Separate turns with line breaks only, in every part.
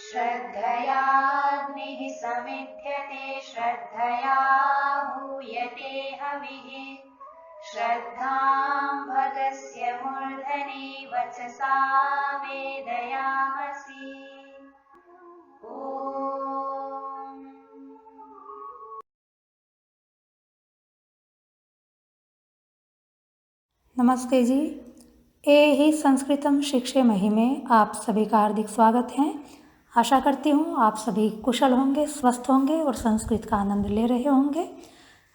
श्रद्धयाग्निः समिध्यते श्रद्धया हूयते हविः श्रद्धां भगस्य मूर्धनि वचसा वेदयामसि। ॐ
नमस्ते जी। ए ही संस्कृतम शिक्षेमहि में आप सभी का हार्दिक स्वागत है। आशा करती हूँ आप सभी कुशल होंगे, स्वस्थ होंगे और संस्कृत का आनंद ले रहे होंगे।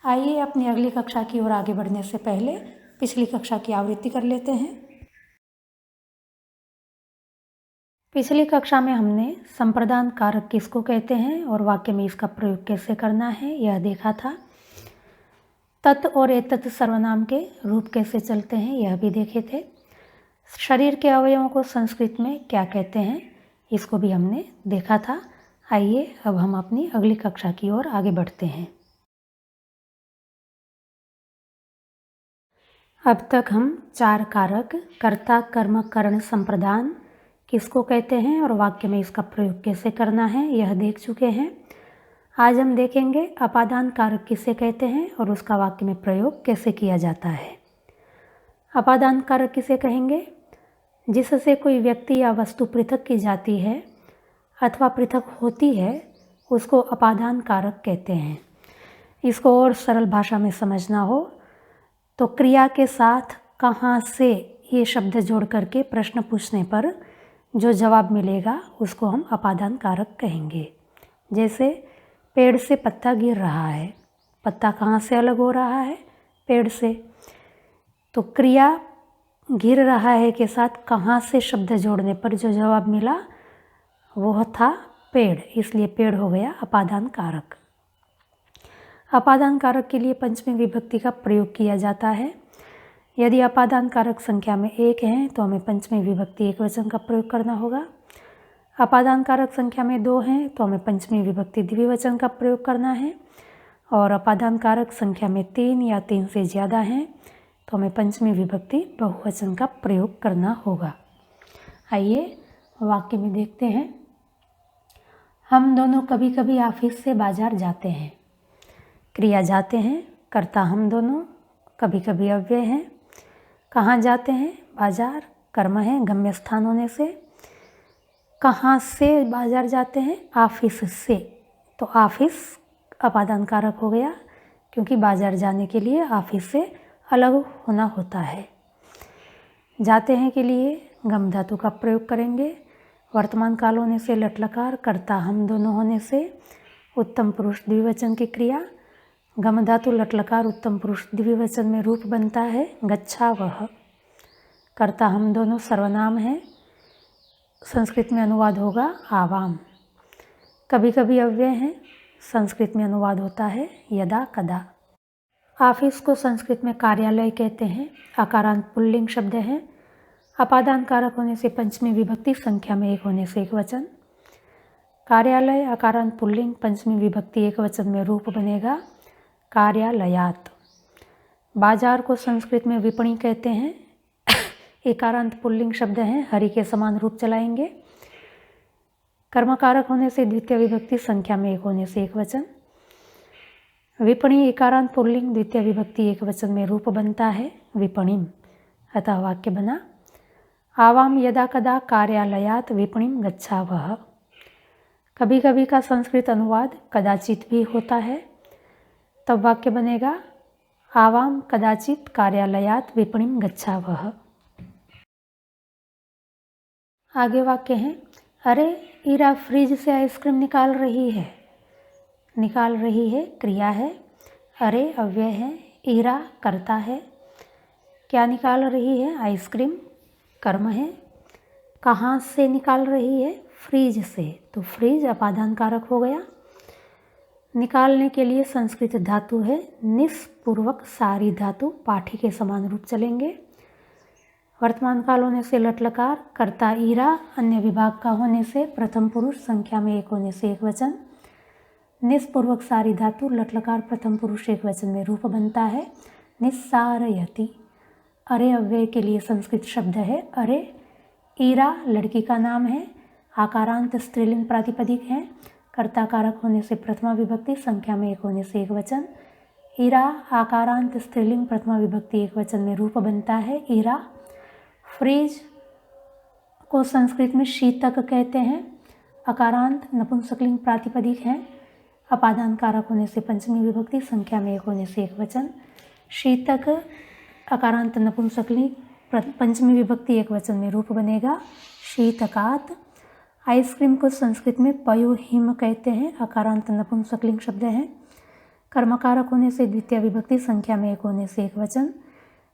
आइए अपनी अगली कक्षा की ओर आगे बढ़ने से पहले पिछली कक्षा की आवृत्ति कर लेते हैं। पिछली कक्षा में हमने संप्रदान कारक किसको कहते हैं और वाक्य में इसका प्रयोग कैसे करना है यह देखा था। तत् और एतत् सर्वनाम के रूप कैसे चलते हैं यह भी देखे थे। शरीर के अवयवों को संस्कृत में क्या कहते हैं इसको भी हमने देखा था। आइए अब हम अपनी अगली कक्षा की ओर आगे बढ़ते हैं। अब तक हम 4 कारक कर्ता, कर्म, करण, संप्रदान किसको कहते हैं और वाक्य में इसका प्रयोग कैसे करना है यह देख चुके हैं। आज हम देखेंगे अपादान कारक किसे कहते हैं और उसका वाक्य में प्रयोग कैसे किया जाता है। अपादान कारक किसे कहेंगे? जिससे कोई व्यक्ति या वस्तु पृथक की जाती है अथवा पृथक होती है उसको अपादान कारक कहते हैं। इसको और सरल भाषा में समझना हो तो क्रिया के साथ कहाँ से ये शब्द जोड़ करके प्रश्न पूछने पर जो जवाब मिलेगा उसको हम अपादान कारक कहेंगे। जैसे पेड़ से पत्ता गिर रहा है, पत्ता कहाँ से अलग हो रहा है? पेड़ से। तो क्रिया गिर रहा है के साथ कहाँ से शब्द जोड़ने पर जो जवाब मिला वो था पेड़, इसलिए पेड़ हो गया अपादान कारक। अपादान कारक के लिए पंचमी विभक्ति का प्रयोग किया जाता है। यदि अपादान कारक संख्या में 1 है तो हमें पंचमी विभक्ति एकवचन का प्रयोग करना होगा। अपादान कारक संख्या में 2 हैं तो हमें पंचमी विभक्ति द्विवचन का प्रयोग करना है। और अपादान कारक संख्या में 3 या 3 से ज़्यादा हैं तो हमें पंचमी विभक्ति बहुवचन का प्रयोग करना होगा। आइए वाक्य में देखते हैं। हम दोनों कभी कभी ऑफिस से बाजार जाते हैं। क्रिया जाते हैं, कर्ता हम दोनों, कभी कभी अव्यय हैं। कहाँ जाते हैं? बाजार। कर्म है गम्य स्थान होने से। कहाँ से बाजार जाते हैं? ऑफिस से। तो ऑफिस अपादान कारक हो गया क्योंकि बाजार जाने के लिए ऑफिस से अलग होना होता है। जाते हैं के लिए गम धातु का प्रयोग करेंगे। वर्तमान काल होने से लट लकार, कर्ता हम दोनों होने से उत्तम पुरुष द्विवचन की क्रिया। गम धातु लट लकार उत्तम पुरुष द्विवचन में रूप बनता है गच्छा वह। कर्ता हम दोनों सर्वनाम है, संस्कृत में अनुवाद होगा आवाम। कभी कभी अव्यय हैं, संस्कृत में अनुवाद होता है यदा कदा। ऑफिस को संस्कृत में कार्यालय कहते हैं। अकारांत पुल्लिंग शब्द है। अपादान कारक होने से पंचमी विभक्ति, संख्या में 1 होने से एकवचन। कार्यालय अकारांत पुल्लिंग, पंचमी विभक्ति एकवचन में रूप बनेगा कार्यालयात। बाजार को संस्कृत में विपणी कहते हैं। एकारांत पुल्लिंग शब्द है, हरि के समान रूप चलाएंगे। कर्मकारक होने से द्वितीय विभक्ति, संख्या में 1 होने से एकवचन। विपणी एकारांत पुल्लिंग, द्वितीय विभक्ति एकवचन में रूप बनता है विपणिम। अतः वाक्य बना आवाम यदा कदा कार्यालयात विपणिम गच्छावः। कभी कभी का संस्कृत अनुवाद कदाचित भी होता है, तब वाक्य बनेगा आवाम कदाचित कार्यालयात विपणिम गच्छावः। आगे वाक्य है अरे ईरा फ्रिज से आइसक्रीम निकाल रही है। निकाल रही है क्रिया है, अरे अव्यय है, ईरा कर्ता है। क्या निकाल रही है? आइसक्रीम कर्म है। कहाँ से निकाल रही है? फ्रिज से। तो फ्रिज अपादान कारक हो गया। निकालने के लिए संस्कृत धातु है निष्पूर्वक सारी धातु, पाठी के समान रूप चलेंगे। वर्तमान काल होने से लट लकार, कर्ता ईरा, अन्य विभाग का होने से प्रथम पुरुष, संख्या में 1 होने से एकवचन। निष्पूर्वक सारी धातु लट लकार प्रथम पुरुष एकवचन में रूप बनता है निस्सारयति। अरे अव्यय के लिए संस्कृत शब्द है अरे, ईरा लड़की का नाम है, आकारांत स्त्रीलिंग प्रातिपदिक है, कर्ता कारक होने से प्रथमा विभक्ति, संख्या में एक होने से एक वचन। ईरा आकारांत स्त्रीलिंग प्रथमा विभक्ति एक वचन में रूप बनता है ईरा। फ्रिज को संस्कृत में शीतक कहते हैं, अकारांत नपुंसकलिंग प्रातिपदिक है, अपादान कारक होने से पंचमी विभक्ति, संख्या में एक होने से एक वचन। शीतक अकारांत नपुंसकलिंग पंचमी विभक्ति एक वचन में रूप बनेगा शीतकात। आइसक्रीम को संस्कृत में पयोहिम कहते हैं, अकारांत नपुंसकलिंग शब्द है, कर्मकारक होने से द्वितीय विभक्ति, संख्या में एक होने से एक वचन।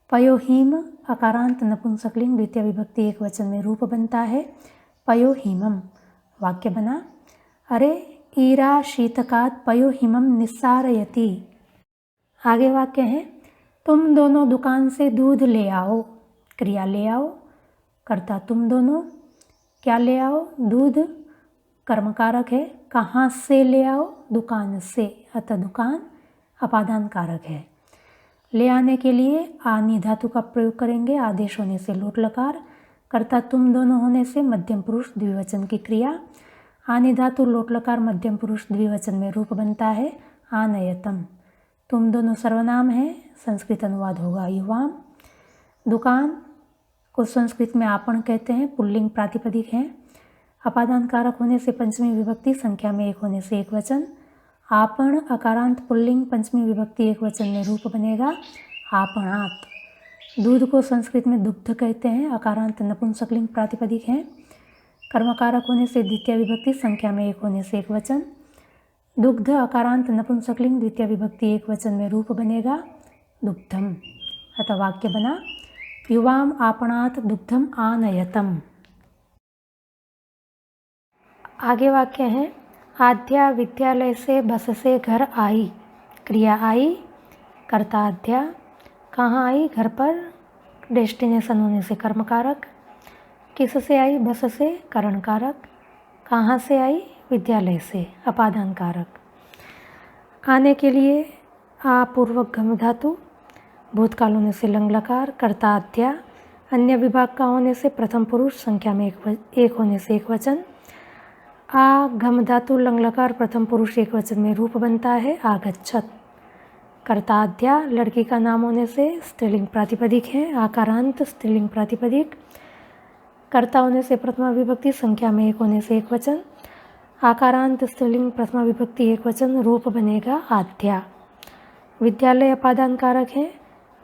पयोहिम अकारांत नपुंसकलिंग द्वितीय विभक्ति एक वचन में रूप बनता है पयोहिमम। वाक्य बना, अरे ईरा शीतकात पयोहिमम निस्सारयति। आगे वाक्य है, तुम दोनों दुकान से दूध ले आओ। क्रिया ले आओ, कर्ता तुम दोनों, क्या ले आओ, दूध, कर्मकारक है, कहाँ से ले आओ, दुकान से, अतः दुकान अपादान कारक है। ले आने के लिए आनी धातु का प्रयोग करेंगे, आदेश होने से लोट लकार, कर्ता तुम दोनों होने से मध्यम पुरुष द्विवचन की क्रिया। आनी धातु लोट लकार मध्यम पुरुष द्विवचन में रूप बनता है आनयतम। तुम दोनों सर्वनाम है, संस्कृत अनुवाद होगा युवाम। दुकान को संस्कृत में आपण कहते हैं, पुल्लिंग प्रातिपदिक है, अपादान कारक होने से पंचमी विभक्ति, संख्या में एक होने से एक वचन। आपण अकारांत पुल्लिंग पंचमी विभक्ति एक वचन में रूप बनेगा आपणात। दूध को संस्कृत में दुग्ध कहते हैं, अकारांत नपुंसकलिंग प्रातिपदिक है, कर्मकारक होने से द्वितीय विभक्ति, संख्या में एक होने से एक वचन। दुग्ध अकारांत नपुंसकलिंग द्वितीय विभक्ति एक वचन में रूप बनेगा दुग्धम। अतः वाक्य बना, युवाम आपणात दुग्धम आनयतम। आगे वाक्य है, आद्या विद्यालय से बस से घर आई। क्रिया आई, कर्ता आद्या, कहाँ आई, घर पर, डेस्टिनेशन होने से कर्मकारक, किस से आई, बस से, करण कारक, कहाँ से आई, विद्यालय से, अपादान कारक। आने के लिए आपूर्वक गम धातु, भूतकाल होने से लंग लकार, कर्ता आद्या, अन्य विभाग का होने से प्रथम पुरुष, संख्या में एक होने से एक वचन। आ घम धातु लंग लकार प्रथम पुरुष एक वचन में रूप बनता है आगच्छत। कर्ता आद्या लड़की का नाम होने से स्त्रीलिंग प्रातिपदिक है, आकारांत स्त्रीलिंग प्रातिपदिक, कर्ता होने से प्रथमा विभक्ति, संख्या में एक होने से एक वचन। आकारांत स्त्रीलिंग प्रथमा विभक्ति एक वचन, रूप बनेगा आद्या। विद्यालय अपादान कारक है,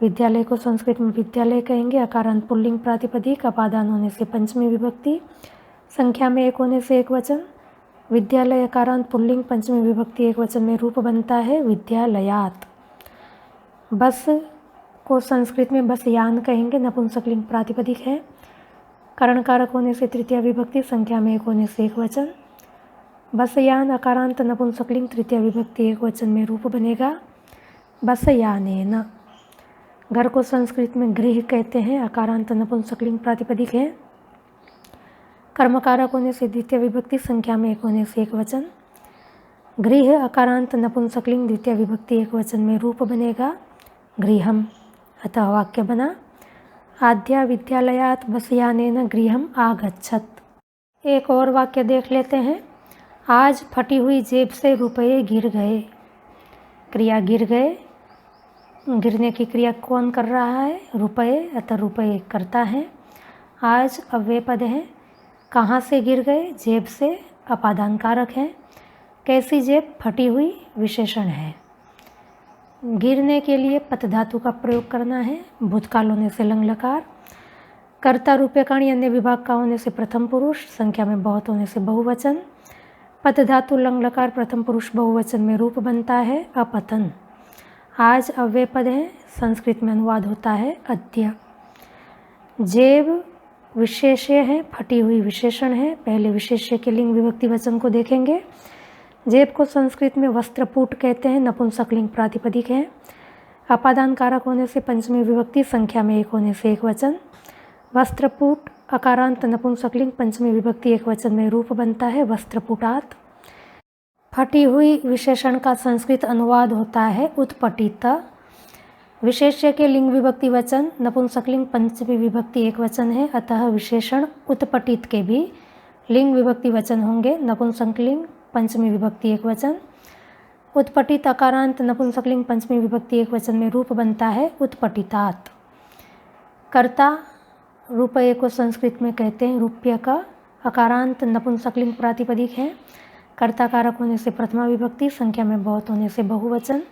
विद्यालय को संस्कृत में विद्यालय कहेंगे, अकारांत पुल्लिंग प्रातिपदिक, अपादान होने से पंचमी विभक्ति, संख्या में एक होने से एक वचन। विद्यालय अकारांत पुल्लिंग पंचमी विभक्ति एक वचन में रूप बनता है विद्यालयात। बस को संस्कृत में बस यान कहेंगे, नपुंसकलिंग प्रातिपदिक है, करण कारक होने से तृतीय विभक्ति, संख्या में एक होने से एक वचन। बस यान अकारांत नपुंसकलिंग तृतीय विभक्ति एक वचन में रूप बनेगा बस यानेन। घर को संस्कृत में गृह कहते हैं, अकारांत नपुंसकलिंग प्रातिपदिक है, कर्मकारक होने से द्वितीय विभक्ति, संख्या में एक होने से एक वचन। गृह अकारांत नपुंसकलिंग द्वितीय विभक्ति एक वचन में रूप बनेगा गृहम। अतः वाक्य बना, आद्या विद्यालयात बसयानेन गृहम आगच्छत। एक और वाक्य देख लेते हैं, आज फटी हुई जेब से रुपये गिर गए। क्रिया गिर गए, गिरने की क्रिया कौन कर रहा है, रुपये, अतः रुपये करता है। आज अव्यय पद है, कहाँ से गिर गए, जेब से, अपादान कारक है। कैसी जेब, फटी हुई, विशेषण है। गिरने के लिए पत धातु का प्रयोग करना है, भूतकाल होने से लंग लकार, कर्ता रूप्यकाणी अन्य विभाग का होने से प्रथम पुरुष, संख्या में बहुत होने से बहुवचन। पत धातु लंग लकार प्रथम पुरुष बहुवचन में रूप बनता है अपतन। आज अव्यय पद है, संस्कृत में अनुवाद होता है अद्य। जेब विशेष्य है, फटी हुई विशेषण है। पहले विशेष्य के लिंग विभक्ति वचन को देखेंगे। जेब को संस्कृत में वस्त्रपूट कहते हैं, नपुंसकलिंग प्रातिपदिक है, अपादान कारक होने से पंचमी विभक्ति, संख्या में एक होने से एक वचन। वस्त्रपूट अकारांत नपुंसकलिंग पंचमी विभक्ति एक वचन में रूप बनता है वस्त्रपुटात। फटी हुई विशेषण का संस्कृत अनुवाद होता है उत्पटित। विशेष्य के लिंग विभक्ति वचन नपुंसकलिंग पंचमी विभक्ति एक वचन है, अतः विशेषण उत्पटित के भी लिंग विभक्ति वचन होंगे। नपुंसकलिंग पंचमी विभक्ति एक वचन। उत्पटित अकारांत नपुंसकलिंग पंचमी विभक्ति एक वचन में रूप बनता है उत्पटितात। कर्ता रुपये को संस्कृत में कहते हैं रुपये का। अकारांत नपुंसकलिंग प्रातिपदिक है। कर्ता कारक होने से प्रथमा विभक्ति, संख्या में बहुत होने से बहुवचन।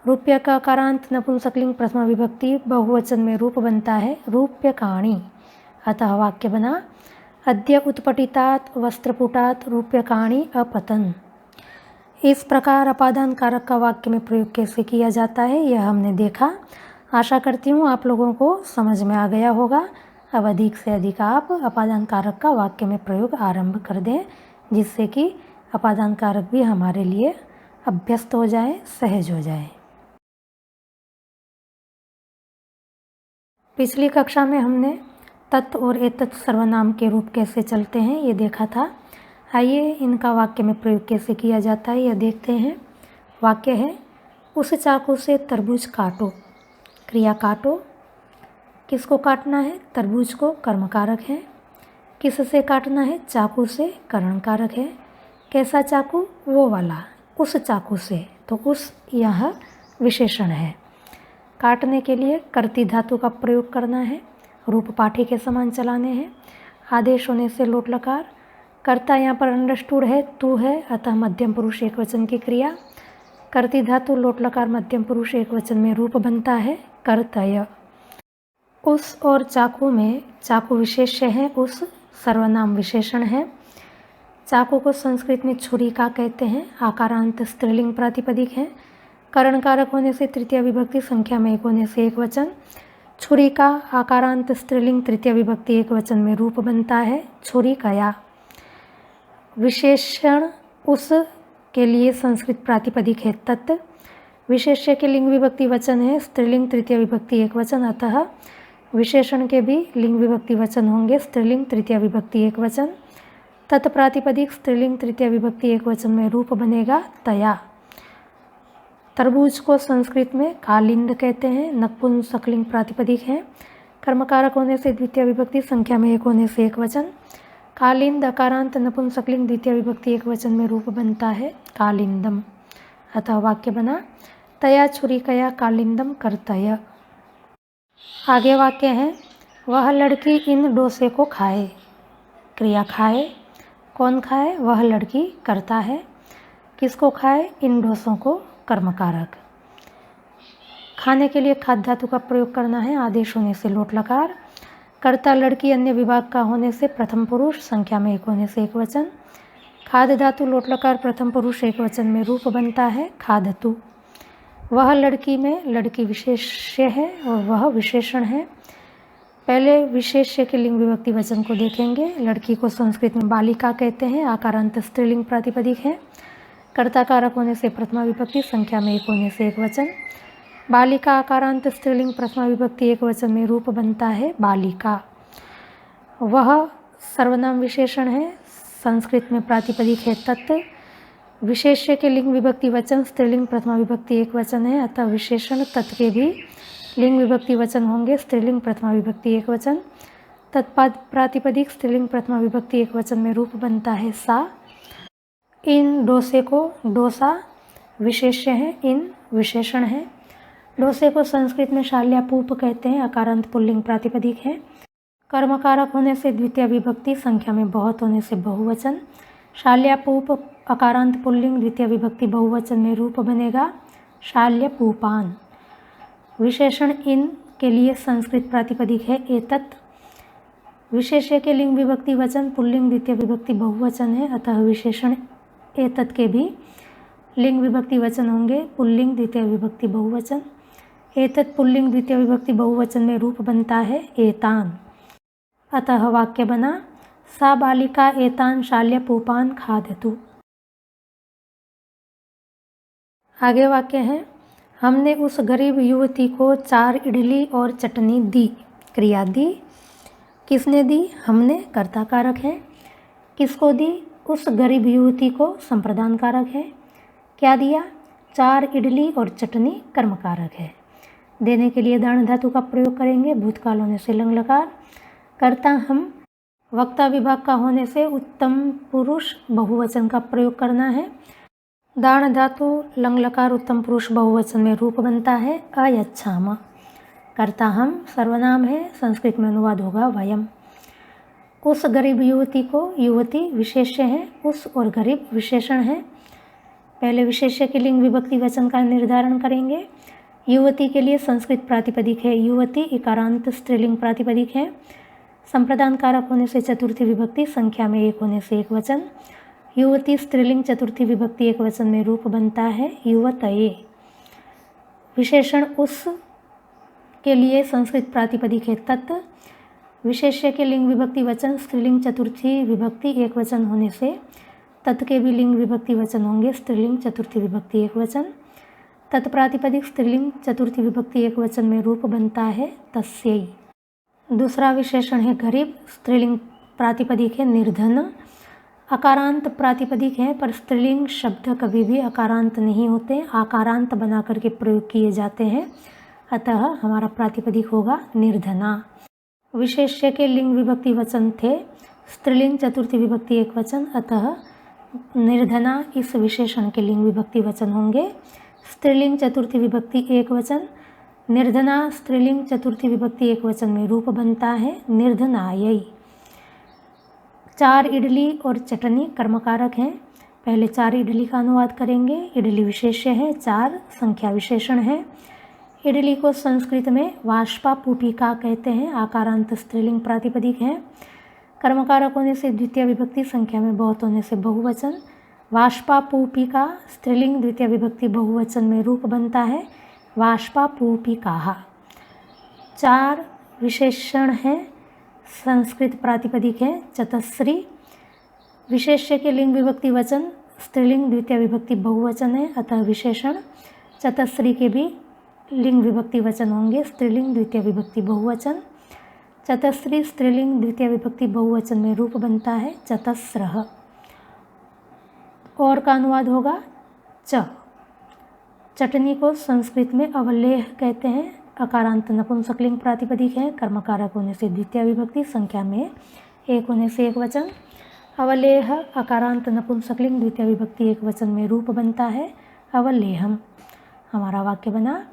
रुपये का अकारांत नपुंसकलिंग प्रथमा विभक्ति बहुवचन में रूप बनता है रूप्यकाणि। अतः वाक्य बना अद्य उत्पटितात वस्त्रपुटात रूप्यकाणि अपतन। इस प्रकार अपादान कारक का वाक्य में प्रयोग कैसे किया जाता है यह हमने देखा। आशा करती हूँ आप लोगों को समझ में आ गया होगा। अब अधिक से अधिक आप अपादान कारक का वाक्य में प्रयोग आरंभ कर दें, जिससे कि अपादान कारक भी हमारे लिए अभ्यस्त हो जाए, सहज हो जाए। पिछली कक्षा में हमने तत् और एतत् सर्वनाम के रूप कैसे चलते हैं ये देखा था। आइए इनका वाक्य में प्रयोग कैसे किया जाता है यह देखते हैं। वाक्य है उस चाकू से तरबूज काटो। क्रिया काटो, किसको काटना है? तरबूज को, कर्मकारक है। किससे काटना है? चाकू से, करणकारक है। कैसा चाकू? वो वाला, उस चाकू से, तो उस यह विशेषण है। काटने के लिए कर्ती धातु का प्रयोग करना है, रूप पाठी के समान चलाने हैं। आदेश होने से लोट लकार। कर्ता यहाँ पर अंडरस्टूड है, तू है, अतः मध्यम पुरुष एक वचन की क्रिया। कर्ती धातु लोट लकार मध्यम पुरुष एक वचन में रूप बनता है कर्तय। उस और चाकू में चाकू विशेष्य है, उस सर्वनाम विशेषण है। चाकू को संस्कृत में छुरी का कहते हैं। आकारांत स्त्रीलिंग प्रातिपदिक है। करणकारक होने से तृतीय विभक्ति, संख्या में एक होने से एक वचन। छुरी का आकारांत स्त्रीलिंग तृतीय विभक्ति एक वचन में रूप बनता है छुरी कया। विशेषण उस के लिए संस्कृत प्रातिपदिक है तत्। विशेष्य के लिंग विभक्ति वचन है स्त्रीलिंग तृतीय विभक्ति एक वचन, अतः विशेषण के भी लिंग विभक्ति वचन होंगे स्त्रीलिंग तृतीय विभक्ति एक वचन। तत् प्रातिपदिक स्त्रीलिंग तृतीय विभक्ति एक वचन में रूप बनेगा तया। तरबूज को संस्कृत में कालिंद कहते हैं। नपुंसकलिंग प्रातिपदिक है। कर्मकारक होने से द्वितीय विभक्ति, संख्या में एक होने से एक वचन। कालिंद अकारांत नपुंसकलिंग द्वितीय विभक्ति एक वचन में रूप बनता है कालिंदम। अतः वाक्य बना तया छुरिकया कालिंदम कर्तय। आगे वाक्य है वह लड़की इन डोसे को खाए। क्रिया खाए, कौन खाए? वह लड़की करता है। किसको खाए? इन डोसों को, कर्मकारक। खाने के लिए खाद्य धातु का प्रयोग करना है। आदेश होने से लोट लकार। कर्ता लड़की अन्य विभाग का होने से प्रथम पुरुष, संख्या में एक होने से एक वचन। खाद्य धातु लोट लकार प्रथम पुरुष एक वचन में रूप बनता है खादतु। वह लड़की में लड़की विशेष्य है और वह विशेषण है। पहले विशेष्य के लिंग विभक्ति वचन को देखेंगे। लड़की को संस्कृत में बालिका कहते हैं। आकारांत स्त्रीलिंग प्रातिपदिक है। कर्ता कारक होने से प्रथमा विभक्ति, संख्या में एक होने से एक वचन। बालिका आकारांत स्त्रीलिंग प्रथमा विभक्ति एक वचन में रूप बनता है बालिका। वह सर्वनाम विशेषण है। संस्कृत में प्रातिपदिक है तत्। विशेष्य के लिंग विभक्ति वचन स्त्रीलिंग प्रथमा विभक्ति एक वचन है, अतः विशेषण तत् के भी लिंग विभक्ति वचन होंगे स्त्रीलिंग प्रथमा विभक्ति एक वचन। तत्पाद प्रातिपदिक स्त्रीलिंग प्रथमा विभक्ति एक वचन में रूप बनता है सा। इन डोसे को, डोसा विशेष्य है, इन विशेषण है। डोसे को संस्कृत में शाल्यापूप कहते हैं। अकारांत पुल्लिंग प्रातिपदिक है। कर्मकारक होने से द्वितीय विभक्ति, संख्या में बहुत होने से बहुवचन। शाल्यापूप अकारांत पुल्लिंग द्वितीय विभक्ति बहुवचन में रूप बनेगा शाल्यपूपान। विशेषण इन के लिए संस्कृत प्रातिपदिक है एतत्। विशेष्य के लिंग विभक्ति वचन पुल्लिंग द्वितीय विभक्ति बहुवचन है, अतः विशेषण एतत् के भी लिंग विभक्ति वचन होंगे पुल्लिंग द्वितीय विभक्ति बहुवचन। एतत् पुल्लिंग द्वितीय विभक्ति बहुवचन में रूप बनता है एतान। अतः वाक्य बना सा बालिका एतान शाल्यपूपान खादतु। आगे वाक्य है हमने उस गरीब युवती को 4 इडली और चटनी दी। क्रिया दी, किसने दी? हमने, कर्ता कारक है। किसको दी? उस गरीब युवती को, संप्रदान कारक है। क्या दिया? 4 इडली और चटनी, कर्मकारक है। देने के लिए दाण धातु का प्रयोग करेंगे। भूतकाल होने से लंग लकार। कर्ता हम वक्ता विभाग का होने से उत्तम पुरुष बहुवचन का प्रयोग करना है। दाण धातु लंग लकार उत्तम पुरुष बहुवचन में रूप बनता है अयच्छाम। कर्ता हम सर्वनाम है, संस्कृत में अनुवाद होगा वयम। उस गरीब युवती को, युवती विशेष्य है, उस और गरीब विशेषण है। पहले विशेष्य के लिंग विभक्ति वचन का निर्धारण करेंगे। युवती के लिए संस्कृत प्रातिपदिक है युवती, इकारांत स्त्रीलिंग प्रातिपदिक है। संप्रदान कारक होने से चतुर्थी विभक्ति, संख्या में एक होने से एक वचन। युवती स्त्रीलिंग चतुर्थी विभक्ति एक वचन में रूप बनता है युवतये। विशेषण उस के लिए संस्कृत प्रातिपदिक है तत्। विशेष्य के लिंग विभक्ति वचन स्त्रीलिंग चतुर्थी विभक्ति एक वचन होने से तत् के भी लिंग विभक्ति वचन होंगे स्त्रीलिंग चतुर्थी विभक्ति एक वचन। तत्प्रातिपदिक स्त्रीलिंग चतुर्थी विभक्ति एक वचन में रूप बनता है तस्यै। दूसरा विशेषण है गरीब, स्त्रीलिंग प्रातिपदिक है निर्धन। अकारांत प्रातिपदिक है पर स्त्रीलिंग शब्द कभी भी अकारांत नहीं होते, आकारांत बना करके प्रयोग किए जाते हैं, अतः हमारा प्रातिपदिक होगा निर्धना। विशेष्य के लिंग विभक्ति वचन थे स्त्रीलिंग चतुर्थी विभक्ति एक वचन, अतः निर्धना इस विशेषण के लिंग विभक्ति वचन होंगे स्त्रीलिंग चतुर्थी विभक्ति एक वचन। निर्धना स्त्रीलिंग चतुर्थी विभक्ति एक वचन में रूप बनता है निर्धनायै। 4 इडली और चटनी कर्मकारक हैं। पहले 4 इडली का अनुवाद करेंगे। इडली विशेष्य है, 4 संख्या विशेषण है। इडली को संस्कृत में वाष्पा पूपिका कहते हैं, आकारांत स्त्रीलिंग प्रातिपदिक है। कर्मकारक होने से द्वितीय विभक्ति, संख्या में बहुत होने से बहुवचन। वाष्पा पूपिका स्त्रीलिंग द्वितीय विभक्ति बहुवचन में रूप बनता है वाष्पा पूपिकाः। 4 विशेषण हैं, संस्कृत प्रातिपदिक है चतस्री। विशेष्य के लिंग विभक्ति वचन स्त्रीलिंग द्वितीय विभक्ति बहुवचन है, अतः विशेषण चतस्री के भी लिंग विभक्ति वचन होंगे स्त्रीलिंग द्वितीय विभक्ति बहुवचन। चतस्री स्त्रीलिंग द्वितीय विभक्ति बहुवचन में रूप बनता है चतस्रः। और का अनुवाद होगा च। चटनी को संस्कृत में अवलेह कहते हैं, अकारांत नपुंसकलिंग प्रातिपदिक है। कर्मकारक होने से द्वितीय विभक्ति, संख्या में एक होने से एक वचन। अवलेह अकारांत नपुंसकलिंग द्वितीय विभक्ति एक वचन में रूप बनता है अवलेहम। हमारा वाक्य बना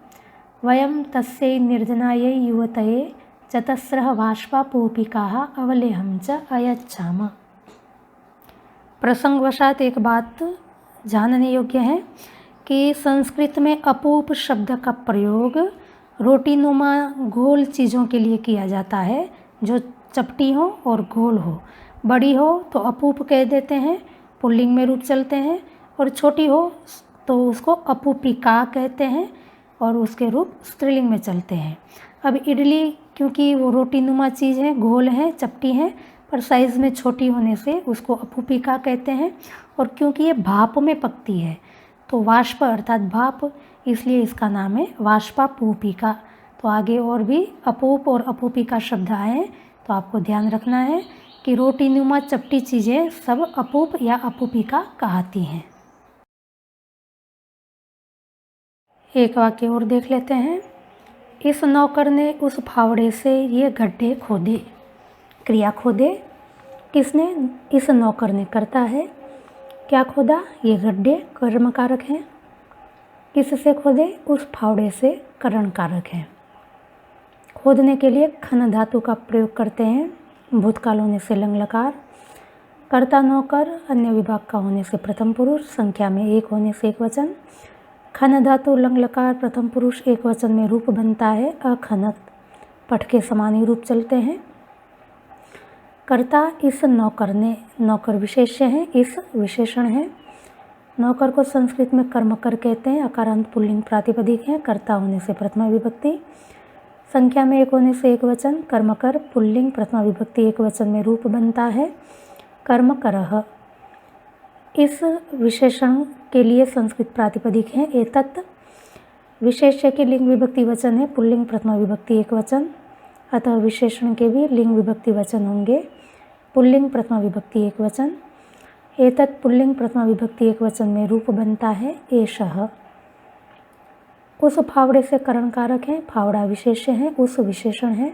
वयम तस्यै निर्धनायै युवतये चतस्रः वाष्पा पूपिकाः अवलेहम च अयच्छाम। प्रसंगवशात एक बात जानने योग्य है कि संस्कृत में अपूप शब्द का प्रयोग रोटीनुमा गोल चीज़ों के लिए किया जाता है, जो चपटी हो और गोल हो। बड़ी हो तो अपूप कह देते हैं, पुल्लिंग में रूप चलते हैं, और छोटी हो तो उसको अपूपिका कहते हैं और उसके रूप स्त्रीलिंग में चलते हैं। अब इडली क्योंकि वो रोटीनुमा चीज़ है, गोल है, चपटी है, पर साइज़ में छोटी होने से उसको अपूपिका कहते हैं। और क्योंकि ये भाप में पकती है तो वाष्प अर्थात भाप, इसलिए इसका नाम है वाष्पा पूपिका। तो आगे और भी अपूप और अपूपिका शब्द आए तो आपको ध्यान रखना है कि रोटीनुमा चपटी चीज़ें सब अपूप या अपूपिका कहती हैं। एक वाक्य और देख लेते हैं। इस नौकर ने उस फावड़े से ये गड्ढे खोदे। क्रिया खोदे किसने? इस नौकर ने करता है। क्या खोदा? ये गड्ढे कर्मकारक हैं। किससे खोदे? उस फावड़े से करण कारक है। खोदने के लिए खन धातु का प्रयोग करते हैं। भूतकाल होने से लंग लकार। कर्ता नौकर अन्य विभाग का होने से प्रथम पुरुष, संख्या में एक होने से एक वचन। खन धातु लंग लकार प्रथम पुरुष एक वचन में रूप बनता है अखनत। पठ के समान ही रूप चलते हैं। कर्ता इस नौकर ने, नौकर विशेष्य है, इस विशेषण है। नौकर को संस्कृत में कर्मकर कहते हैं, अकारांत पुल्लिंग प्रातिपदिक है। कर्ता होने से प्रथमा विभक्ति, संख्या में एक होने से एक वचन। कर्मकर पुल्लिंग प्रथमा विभक्ति एक वचन में रूप बनता है कर्मकरः। इस विशेषण के लिए संस्कृत प्रातिपदिक है एतत्। विशेष्य के लिंग विभक्ति वचन है पुल्लिंग प्रथमा विभक्ति एक वचन, अतः विशेषण के भी लिंग विभक्ति वचन होंगे पुल्लिंग प्रथमा विभक्ति एक वचन। एतत् पुल्लिंग प्रथमा विभक्ति एक वचन में रूप बनता है एषः। उस फावड़े से करण कारक है, फावड़ा विशेष्य है, उस विशेषण है।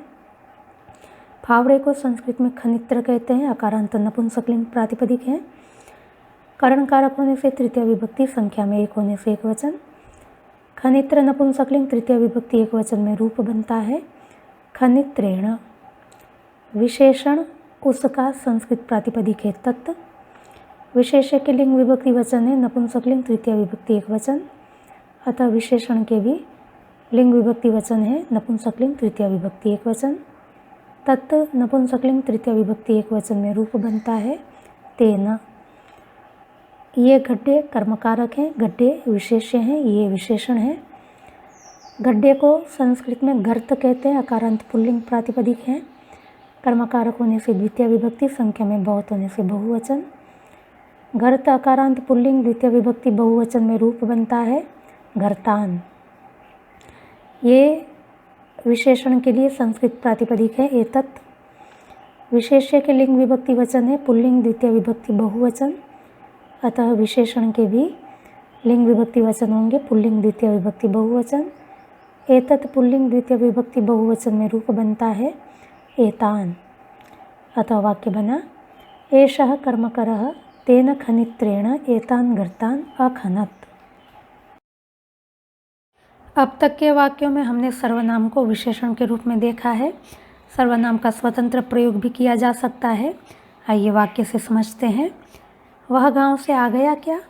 फावड़े को संस्कृत में खनित्र कहते हैं, अकारांत नपुंसकलिंग प्रातिपदिक है। करण कारक होने से तृतीय विभक्ति, संख्या में एक होने से एकवचन। खनित्र नपुंसकलिंग तृतीय विभक्ति एकवचन में रूप बनता है खनित्रेण। विशेषण उसका संस्कृत प्रातिपदिक है तत्। विशेष्य के लिंग विभक्ति वचन है नपुंसकलिंग तृतीय विभक्ति एकवचन, अतः विशेषण के भी लिंग विभक्ति वचन है नपुंसकलिंग तृतीय विभक्ति एकवचन। तत् नपुंसकलिंग तृतीय विभक्ति एकवचन में रूप बनता है तेन। ये गड्ढे कर्मकारक हैं, गड्ढे विशेष्य हैं, ये विशेषण है। गड्ढे को संस्कृत में गर्त कहते हैं, अकारांत पुल्लिंग प्रातिपदिक है। कर्मकारक होने से द्वितीय विभक्ति, संख्या में बहुत होने से बहुवचन। गर्त अकारांत पुल्लिंग द्वितीय विभक्ति बहुवचन में रूप बनता है गर्तान। ये विशेषण के लिए संस्कृत प्रातिपदिक है एतत्। विशेष्य के लिंग विभक्ति वचन है पुल्लिंग द्वितीय विभक्ति बहुवचन, अतः विशेषण के भी लिंग विभक्ति वचन होंगे पुल्लिंग द्वितीय विभक्ति बहुवचन। एतत् पुल्लिंग द्वितीय विभक्ति बहुवचन में रूप बनता है एतान, अतः वाक्य बना एषः कर्मकरः तेन खनित्रेण एतान गर्तान अखनत्। अब तक के वाक्यों में हमने सर्वनाम को विशेषण के रूप में देखा है। सर्वनाम का स्वतंत्र प्रयोग भी किया जा सकता है। आइए वाक्य से समझते हैं। वह गांव से आ गया, क्या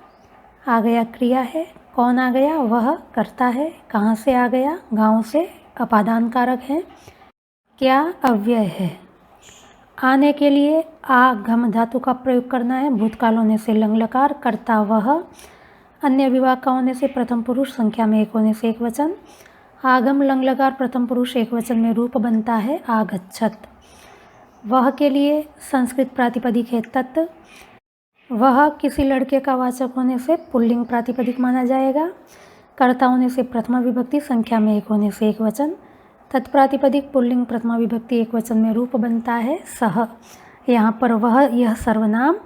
आ गया क्रिया है, कौन आ गया, वह कर्ता है। कहाँ से आ गया, गांव से अपादान कारक है। क्या अव्यय है। आने के लिए आगम धातु का प्रयोग करना है, भूतकाल होने से लंग लकार, कर्ता वह, अन्य विभाग का होने से प्रथम पुरुष, संख्या में एक होने से एक वचन। आगम लंग लकार प्रथम पुरुष एक वचन में रूप बनता है आगच्छत। वह के लिए संस्कृत प्रातिपदिक है तत्। वह किसी लड़के का वाचक होने से पुल्लिंग प्रातिपदिक माना जाएगा। कर्ता होने से प्रथमा विभक्ति, संख्या में एक होने से एक वचन। तत्प्रातिपदिक पुल्लिंग प्रथमा विभक्ति एक वचन में रूप बनता है सह। यहाँ पर वह यह सर्वनाम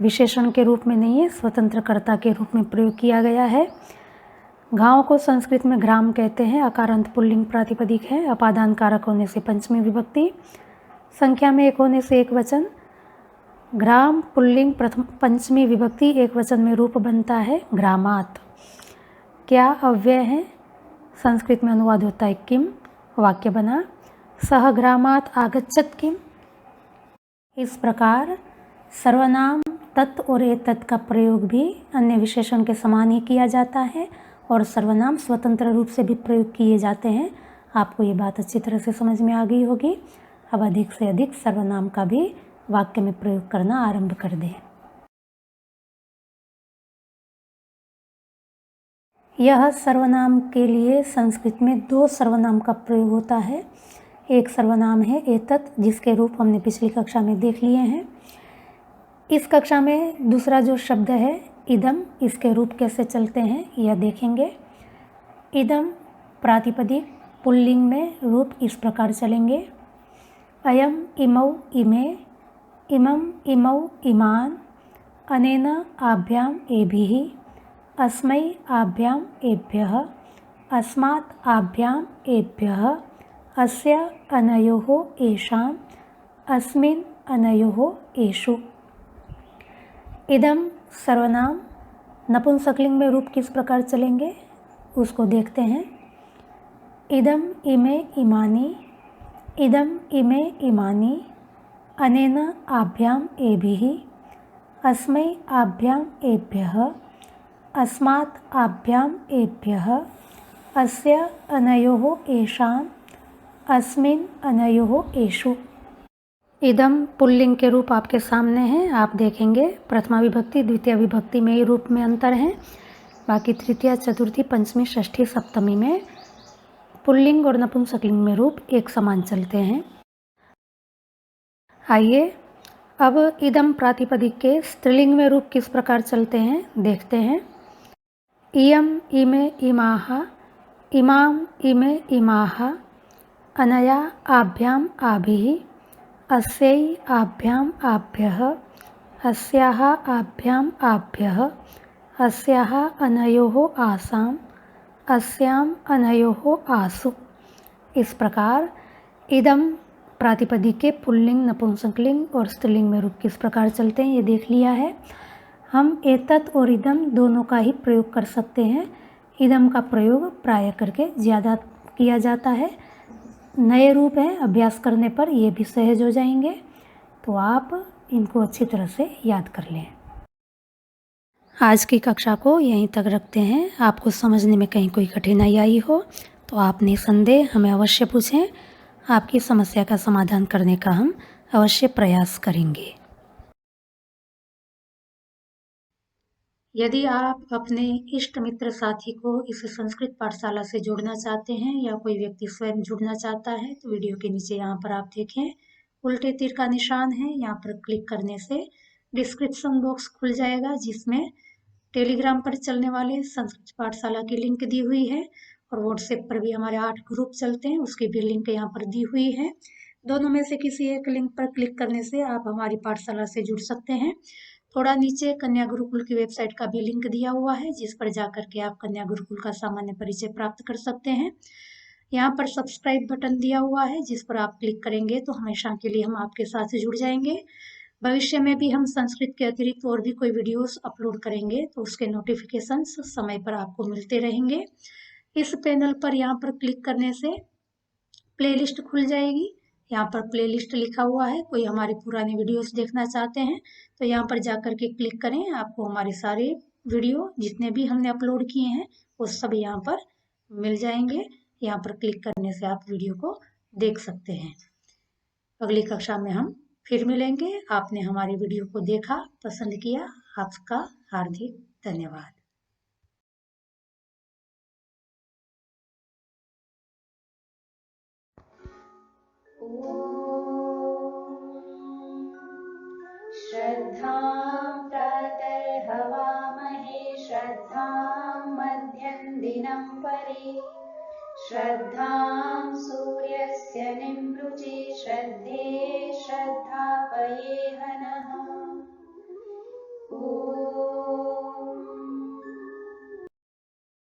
विशेषण के रूप में नहीं है, स्वतंत्र कर्ता के रूप में प्रयोग किया गया है। गांव को संस्कृत में ग्राम कहते हैं, अकारांत पुल्लिंग प्रातिपदिक है, अपादान कारक होने से पंचमी विभक्ति, संख्या में एक होने से एक वचन। ग्राम पुल्लिंग प्रथम पंचमी विभक्ति एक वचन में रूप बनता है ग्रामात। क्या अव्यय है, संस्कृत में अनुवाद होता है किम। वाक्य बना सह ग्रामात आगच्छत किम। इस प्रकार सर्वनाम तत् और एतत् का प्रयोग भी अन्य विशेषण के समान ही किया जाता है और सर्वनाम स्वतंत्र रूप से भी प्रयोग किए जाते हैं। आपको ये बात अच्छी तरह से समझ में आ गई होगी। अब अधिक से अधिक सर्वनाम का भी वाक्य में प्रयोग करना आरंभ कर दें। यह सर्वनाम के लिए संस्कृत में दो सर्वनाम का प्रयोग होता है। एक सर्वनाम है एतत्, जिसके रूप हमने पिछली कक्षा में देख लिए हैं। इस कक्षा में दूसरा जो शब्द है इदम, इसके रूप कैसे चलते हैं यह देखेंगे। इदम प्रातिपदिक पुल्लिंग में रूप इस प्रकार चलेंगे अयम इमौ इमे, इमम इमौ इमान, अनेन आभ्याम एभिः, अस्मै आभ्याम एभ्यः, अस्मात् आभ्याम एभ्यः, अस्य अनयोः एषाम्, अस्मिन् अनयोः एषु। इदम सर्वनाम नपुंसकलिंग में रूप किस प्रकार चलेंगे उसको देखते हैं। इदम इमे इमानि, इदम इमे इमानि, अनेन आभ्याम एभिः, अस्मै आभ्याम एभ्यः, अस्मात् आभ्याम एभ्यः, अस्य अनयोः एषाम्, अस्मिन् अनयोः एषु। इदम पुल्लिंग के रूप आपके सामने हैं, आप देखेंगे प्रथमा विभक्ति द्वितीय विभक्ति में ही रूप में अंतर है, बाकी तृतीय चतुर्थी पंचमी षष्ठी सप्तमी में पुल्लिंग और नपुंसकलिंग में रूप एक समान चलते हैं। आइए अब इदम प्रातिपदिक के स्त्रीलिंग में रूप किस प्रकार चलते हैं देखते हैं। इयम इमे इमाः, इमाम इमे इमाः, अनया आभ्याम आभिः, अस्यै आभ्याम आभ्यः, अस्याः आभ्याम आभ्यः, अस्याः अनयोः आसाम्, अस्याम अनयोः आसु। इस प्रकार इदम प्रातिपदिक के पुल्लिंग, नपुंसकलिंग और स्त्रीलिंग में रूप किस प्रकार चलते हैं ये देख लिया है। हम एतत् और इदम दोनों का ही प्रयोग कर सकते हैं। इदम का प्रयोग प्राय करके ज़्यादा किया जाता है। नए रूप हैं, अभ्यास करने पर ये भी सहज हो जाएंगे, तो आप इनको अच्छी तरह से याद कर लें। आज की कक्षा को यहीं तक रखते हैं। आपको समझने में कहीं कोई कठिनाई आई हो तो आप निसंदेह हमें अवश्य पूछें। आपकी समस्या का समाधान करने का हम अवश्य प्रयास करेंगे। यदि आप अपने इष्ट मित्र साथी को इस संस्कृत पाठशाला से जोड़ना चाहते हैं या कोई व्यक्ति स्वयं जुड़ना चाहता है तो वीडियो के नीचे यहाँ पर आप देखें उल्टे तीर का निशान है, यहाँ पर क्लिक करने से डिस्क्रिप्शन बॉक्स खुल जाएगा जिसमें टेलीग्राम पर चलने वाले संस्कृत पाठशाला की लिंक दी हुई है और व्हाट्सएप पर भी हमारे 8 ग्रुप चलते हैं, उसकी भी लिंक यहाँ पर दी हुई है। दोनों में से किसी एक लिंक पर क्लिक करने से आप हमारी पाठशाला से जुड़ सकते हैं। थोड़ा नीचे कन्या गुरुकुल की वेबसाइट का भी लिंक दिया हुआ है जिस पर जाकर के आप कन्या गुरुकुल का सामान्य परिचय प्राप्त कर सकते हैं। यहाँ पर सब्सक्राइब बटन दिया हुआ है जिस पर आप क्लिक करेंगे तो हमेशा के लिए हम आपके साथ जुड़ जाएंगे। भविष्य में भी हम संस्कृत के अतिरिक्त और भी कोई वीडियोस अपलोड करेंगे तो उसके नोटिफिकेशंस समय पर आपको मिलते रहेंगे। इस पैनल पर यहाँ पर क्लिक करने से प्लेलिस्ट खुल जाएगी। यहाँ पर प्लेलिस्ट लिखा हुआ है, कोई हमारे पुराने वीडियोस देखना चाहते हैं तो यहाँ पर जाकर के क्लिक करें, आपको हमारे सारे वीडियो जितने भी हमने अपलोड किए हैं वो सब यहाँ पर मिल जाएंगे। यहाँ पर क्लिक करने से आप वीडियो को देख सकते हैं। अगली कक्षा में हम फिर मिलेंगे। आपने हमारे वीडियो को देखा, पसंद किया, आपका हार्दिक धन्यवाद।
श्रद्धां प्रातर्हवामहे श्रद्धां मध्यं दिनं परे श्रद्धां सूर्यस्य निमृचे श्रद्धे श्रद्धापये हरे।